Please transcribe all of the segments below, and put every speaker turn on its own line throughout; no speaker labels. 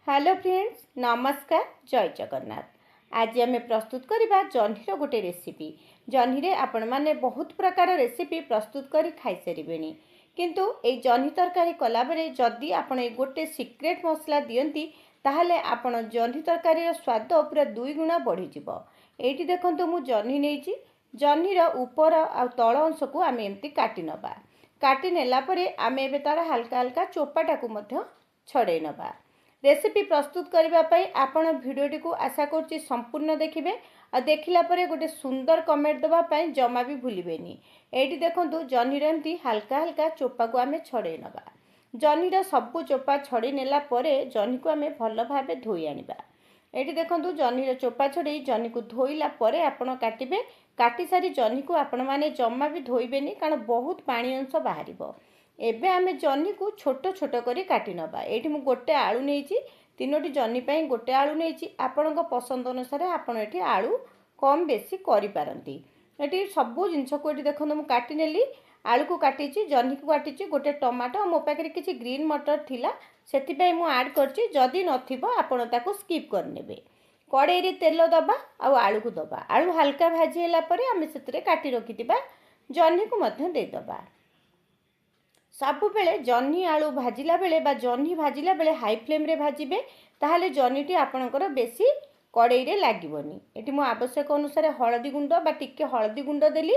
Hello friends, नमस्कार। जय जगन्नाथ। आज आम प्रस्तुत करवा जह्नीर गोटे रेसिपी। जह्नी रे आपण मैंने बहुत प्रकार रेसिपी प्रस्तुत कर खाई सारे, किंतु ये जह्नी तरकारी कला बेले जदि आपण गोटे सिक्रेट मसला दियंती ताहले आपण जह्नी तरकारी स्वाद पूरा 2 गुणा बढ़ी जीवो। एठी देखंतु मु जह्नी नेइची। जह्नीर ऊपर आ तळ अंश को आम एमती काटी नबा। काटी नेला परे आम एबे तार हल्का हल्का चोपाटा को मध्य छड़े नबा। रेसिपी प्रस्तुत करने आपण भिडियोटी को आशा करुच्ची संपूर्ण देखिए और देखला परे गोटे सुंदर कमेंट देवाई जमा भी भूलेनि। एटी देखंतु जह्नीर एमती हल्का हल्का चोपा को आम छड़े नबा। जह्नीर सबू चोपा छड़ी नेला परे जह्नी को आम भल भाव धोई आनिबा। एटी देखंतु जह्नीर चोपा छड़ी जह्नी को धोइला परे आपण काटिबे। काटी सारी जह्नी को आपण माने जमा भी धोइबेनी, कारण बहुत पानी अंश बाहरिबो। एबे आमे जह्नी को छोट छोट करी काटी नबा। एठी मु गोटे आलू नेइची, 3टी जह्नी पई गोटे आलू नेइची। आपणक पसंद अनुसार आपण एठी आलू कम बेसी करि पारंती। एठी सबु जिंस को एठी देखंतु मु काटी नेली। आलू को काटिची, जह्नी को काटिची, गोटे टमाटो, मो पाखरे किछि ग्रीन मटर थिला सेति पई मु ऐड करची। जदि नथिबो आपण ताको स्किप करनेबे। कड़ाई रे तेल दबा आ आलू को दबा। आलू हल्का भाजी होला परे आमे सेतरे काटी रखितिबा जह्नी को मध्य दे दबा। सबु बेले जह्नी आलू भाजिला बेले बा जह्नी भाजिला बेले हाई फ्लेम रे भाजिबे, ताहले जह्नीटी आपणकर बेसी कड़ाई रे लागिबोनी। एटी मो आवश्यक अनुसार हळदी गुंड बा टिके हळदी गुंड देली।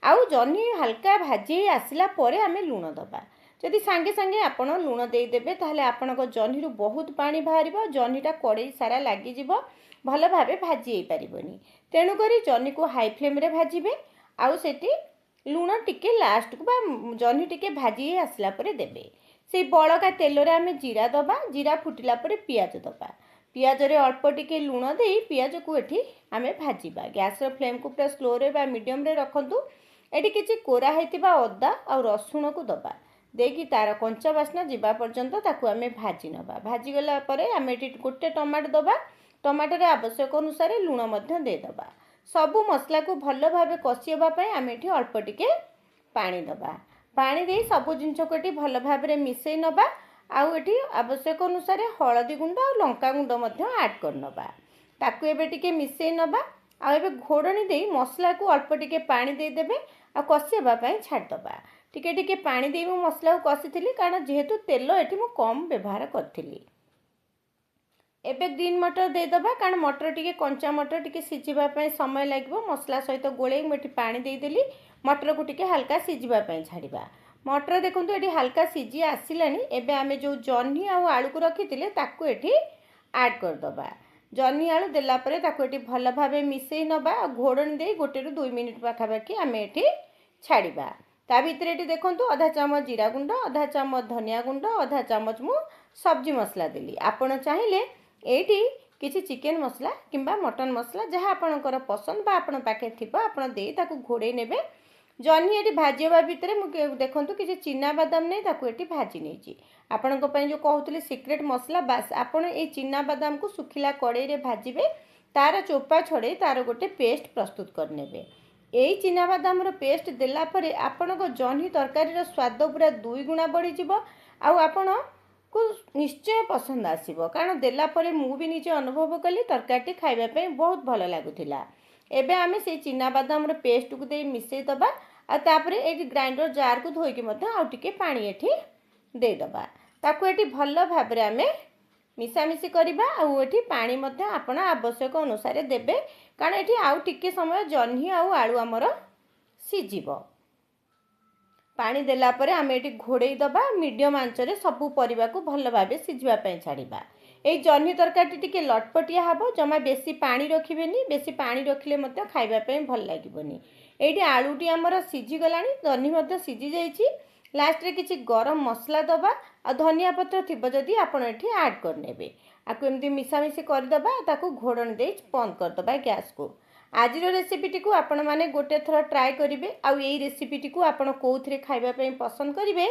आउ जह्नी हल्का भाजी आसिला परे आमे लूण दबा। जदि सांगे सांगे आपण लूण देई देबे ताहले आपणक जह्नी रु बहुत पानी बाहरिबो। जह्नीटा कड़ाई सारा लागि जिवो, भल भाबे भाजी हेई परिबोनी। तेणु करी जह्नी को हाई फ्लेम रे भाजिबे। आउ सेटी लूण टिके लास्ट को बा जह्नी टिके भाजी आसला परे देबे। से बड़का तेल रे आमे जीरा दबा। जीरा फुटिला परे पियाज दबा। पियाज रे अल्प टिके लूण देई पियाज को एठी आमे भाजीबा। गैस रो फ्लेम को पूरा स्लो रे बा मीडियम रे रखंतु। एठी किछि कोरा हेतिबा अदा आ रसुण को दबा। देकी तार कंचा बास्ना जीवा पर्यंत ताकू आमे भाजी नबा। भाजी गला परे आमे एठी गोटे टमाटो दबा। टमाटो रे आवश्यक अनुसार लूण मध्य दे दबा। सबु मसला को भल भाव कषिवा आम एठी अल्प टिके पानी दबा। पानी दे सबु जिंस को एठी भल भाव मिसई नबा। आउ एठी आवश्यक अनुसार हळदी गुंड और लंका गुंड मध्य ऐड कर नबा। ताकू एबे टिके मिसई नबा। आ एबे घोड़नी दे मसला को अल्प टिके पानी दे देबे आ कषिवा पई छाड़ दबा। टिके टिके पानी दे मु मसला को कषिथिली, कारण जेहेतु तेल एठी मु कम व्यवहार करथिली। एबे ग्रीन मटर दे दबा, कारण मटर टिके कंचा मटर टिके सिझिबा पई समय लागबो। मसला सहित गोळे मेठी पानी दे देली। मटर को टिके हल्का सिझिबा पई छाड़िबा। मटर देखंतु एठी हल्का सिझी आसिलानी। एबे आमे जो जह्नी आ आलू को रखिथिले ताकू एठी ऐड कर दबा। जह्नी आलू देला परे ताकू एठी भल भाबे मिसई नबा। घोड़नी दे 1 ରୁ 2 मिनिट पाखा पाखी आमे एठी छाड़िबा। ता भितरे एठी देखंतु आधा चामच जीरा गुंड, आधा चामच धनिया गुंड, आधा चामच मु सब्जी मसला देली। आपण चाहिले एठी किछि चिकन मसला किंबा मटन मसला जहाँ आपणकर पसंद बा आपण पाखे थिबो आपण देई ताकू घोड़े नेबे। जह्नी एठी भाजिबा भितरे मु देखंतु किछि चिना बादाम नै ताकू एठी भाजी नेची। आपणक पई जो कहउतली सिक्रेट मसला, बास आपण ए चिना बादाम को सुखिला कड़ाई रे भाजिबे। तार चोपा छड़े तार गोटे पेस्ट प्रस्तुत करनेबे। एई चिना बादाम रो पेस्ट देला परे आपणक जह्नी तरकारी रो स्वाद पूरा 2 गुणा बढ़ी जिवो। आउ आपण को निश्चय पसंद आसीबो, कारण देला परे मु भी निजे अनुभव कली तरकारी खाइबा पई बहुत भल लागुथिला। एबे आमे से चिना बादाम रो पेस्ट को दे मिसई दबा। आ तापरे एठी ग्राइंडर जार को धोई के मते आ टिके पानी एठी दे दबा। ताकू एठी भल भाबरे आमे मिसा मिसी करिबा। आ एठी पानी मते आपण आवश्यक अनुसार देबे, कारण एठी आ टिके समय जह्नी आ आलू हमर सिजिबो। पानी देला परे आमे एठी घोड़े दबा। मीडियम आंच रे सबु परिबा को भल भाबे सिझिबा पई छाड़िबा। ए जह्नी तरकारी टिके लटपटिया हबो। जमा बेसी पानी रखिबेनी। बेसी पानी रखिले मते खाइबा पई भल लागिबोनी। एठी आलूटी हमर सिझी गलानी, जह्नी मते सिझी जाईची। लास्ट रे किछि गरम मसला दबा आ धनिया पत्र थिबो जदि आपण एठी ऐड कर नेबे। आकु एमती मिसा मिसी कर दबा। ताकू घोड़न दे बंद कर दबा गैस को। आज रेसिपीटी को आपण माने गोटे थर ट्राए करिवे। आउ एई रेसिपीटी को आपण कोउथरे खाइबा पई पसंद करिवे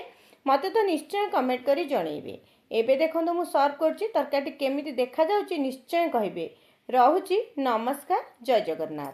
मते तो निश्चय कमेंट करी जणैबे। एबे देखंतु मु सर्व करछि। तरकारी केमिति देखा जाउछि निश्चय कहिबे। रहुछि। नमस्कार। जय जगन्नाथ।